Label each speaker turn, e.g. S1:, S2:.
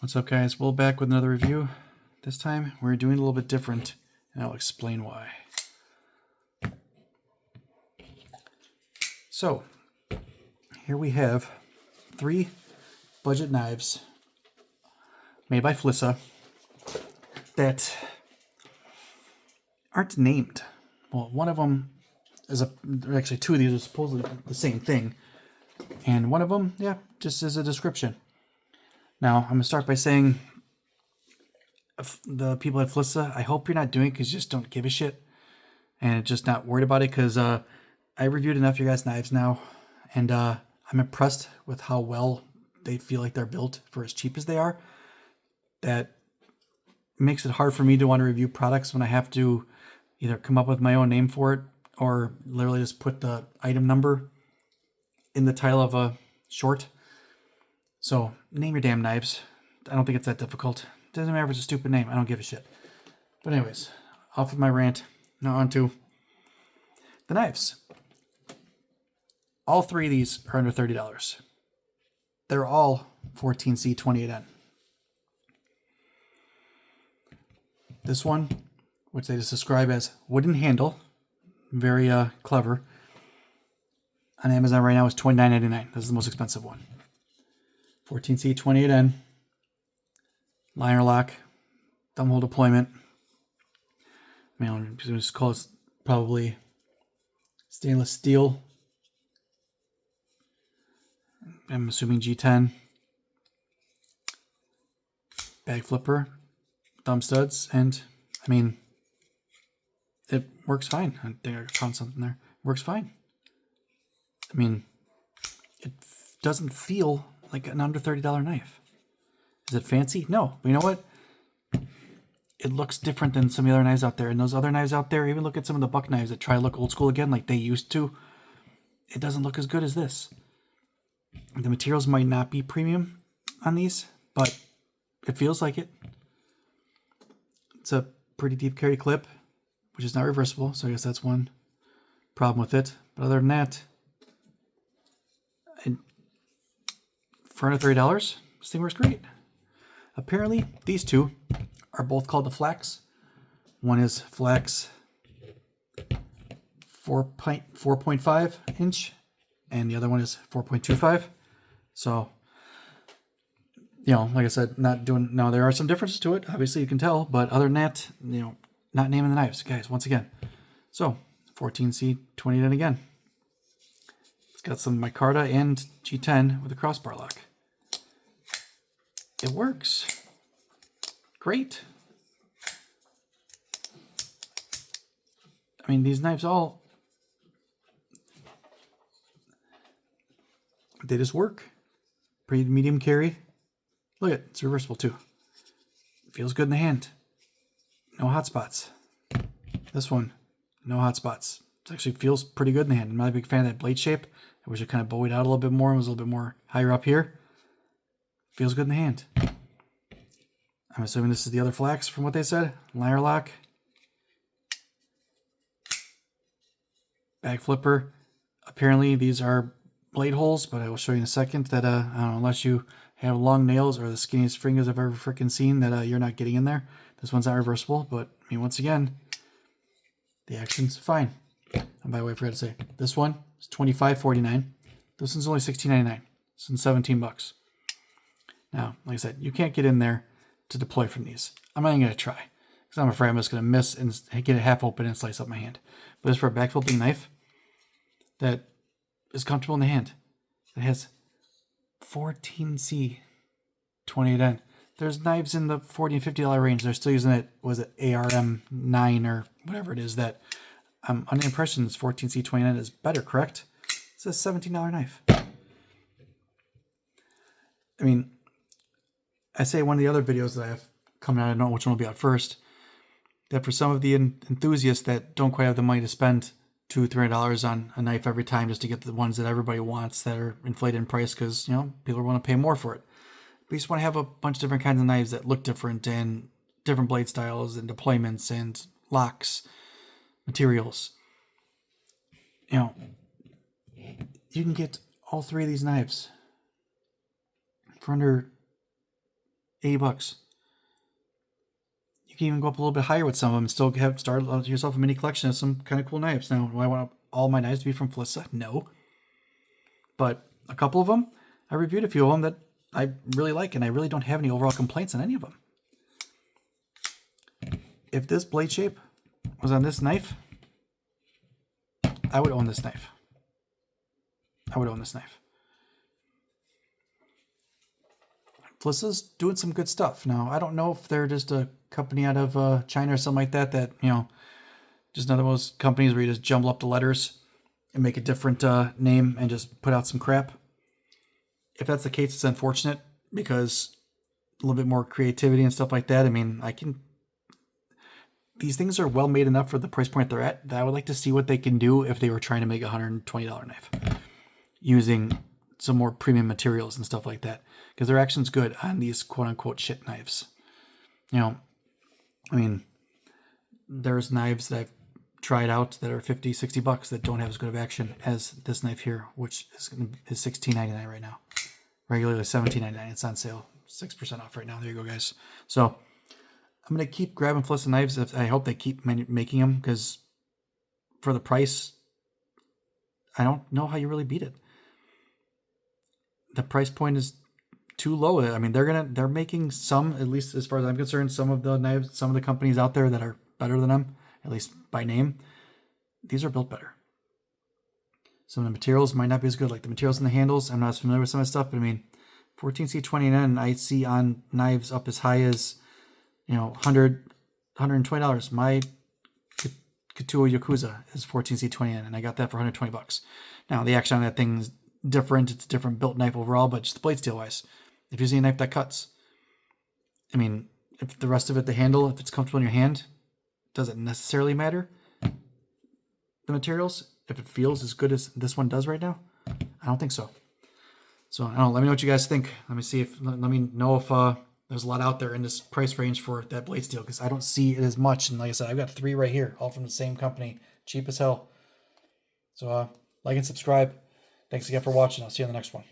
S1: What's up, guys? We're back with another review. This time we're doing a little bit different, and I'll explain why. So, here we have 3 budget knives made by Flissa that aren't named. Well, one of them is actually 2 of these are supposedly the same thing, and one of them, yeah, just is a description. Now, I'm going to start by saying, the people at Flissa, I hope you're not doing it because you just don't give a shit and just not worried about it, because I reviewed enough of your guys' knives now, and I'm impressed with how well they feel like they're built for as cheap as they are. That makes it hard for me to want to review products when I have to either come up with my own name for it or literally just put the item number in the title of a short. So name your damn knives. I don't think it's that difficult. Doesn't matter if it's a stupid name. I don't give a shit. But anyways, off of my rant. Now on to the knives. All 3 of these are under $30. They're all 14C28N. This one, which they just describe as wooden handle, very clever. On Amazon right now is $29.99. This is the most expensive one. 14C28N. Liner lock. Thumbhole deployment. I mean, I'm just call it probably stainless steel. I'm assuming G10. Bag flipper. Thumb studs. And, I mean, it works fine. I think I found something there. Works fine. I mean, it doesn't feel like an under $30 knife. Is it fancy? No. But you know what? It looks different than some of the other knives out there. And those other knives out there, even look at some of the buck knives that try to look old school again like they used to. It doesn't look as good as this. The materials might not be premium on these, but it feels like it. It's a pretty deep carry clip, which is not reversible, so I guess that's one problem with it. But other than that, for under $30, this thing works great. Apparently, these 2 are both called the Flax. One is Flax 4.5 inch, and the other one is 4.25. So, you know, like I said, not doing. Now there are some differences to it. Obviously, you can tell, but other than that, you know, not naming the knives, guys. Once again, so 14C28N again. It's got some micarta and G10 with a crossbar lock. It works. Great. I mean, these knives they just work. Pretty medium carry. Look at it, it's reversible too. Feels good in the hand. No hot spots. This one, no hot spots. It actually feels pretty good in the hand. I'm not a big fan of that blade shape. I wish it kind of bowed out a little bit more and was a little bit more higher up here. Feels good in the hand. I'm assuming this is the other Flax from what they said. Liner lock. Bag flipper. Apparently these are blade holes, but I will show you in a second that, I don't know, unless you have long nails or the skinniest fingers I've ever freaking seen, that you're not getting in there. This one's not reversible, but I mean, once again, the action's fine. And by the way, I forgot to say, this one is $25.49. This one's only $16.99. This one's $17. Now, like I said, you can't get in there to deploy from these. I'm not even going to try, because I'm afraid I'm just going to miss and get it half open and slice up my hand. But it's for a back flipping knife that is comfortable in the hand. It has 14C28N. There's knives in the $40 and $50 range. They're still using it. Was it ARM9 or whatever it is? That I'm under the impression this 14C29 is better. Correct? It's a $17 knife. I mean, I say one of the other videos that I have coming out, I don't know which one will be out first, that for some of the enthusiasts that don't quite have the money to spend $200-$300 on a knife every time just to get the ones that everybody wants that are inflated in price because, you know, people want to pay more for it. But you just want to have a bunch of different kinds of knives that look different and different blade styles and deployments and locks, materials. You know, you can get all 3 of these knives for under $80. You can even go up a little bit higher with some of them and still start yourself a mini collection of some kind of cool knives. Now, do I want all my knives to be from Flissa? No. But a couple of them, I reviewed a few of them that I really like, and I really don't have any overall complaints on any of them. If this blade shape was on this knife, I would own this knife. I would own this knife. Flissa's doing some good stuff. Now, I don't know if they're just a company out of China or something like that, you know, just another one of those companies where you just jumble up the letters and make a different name and just put out some crap. If that's the case, it's unfortunate because a little bit more creativity and stuff like that. I mean, these things are well made enough for the price point they're at that I would like to see what they can do if they were trying to make a $120 knife using some more premium materials and stuff like that, because their action's good on these quote-unquote shit knives. You know, I mean, there's knives that I've tried out that are $50, $60 that don't have as good of action as this knife here, which is $16.99 right now. Regularly $17.99. It's on sale, 6% off right now. There you go, guys. So I'm going to keep grabbing Flissa knives. I hope they keep making them, because for the price, I don't know how you really beat it. The price point is too low. I mean, they're making some, at least as far as I'm concerned, some of the knives, some of the companies out there that are better than them, at least by name, these are built better. Some of the materials might not be as good, like the materials in the handles. I'm not as familiar with some of the stuff, but I mean, 14C29 I see on knives up as high as, you know, $100, $120. My Katuo Yakuza is 14C29, and I got that for $120. Now, the action on that thing is different. It's a different built knife overall, but just the blade steel wise. If you see a knife that cuts, I mean, if the rest of it, the handle, if it's comfortable in your hand, doesn't necessarily matter. The materials, if it feels as good as this one does right now, I don't think so. So I don't know, let me know what you guys think. Let me know if there's a lot out there in this price range for that blade steel, because I don't see it as much. And like I said, I've got 3 right here, all from the same company, cheap as hell. So like and subscribe. Thanks again for watching. I'll see you on the next one.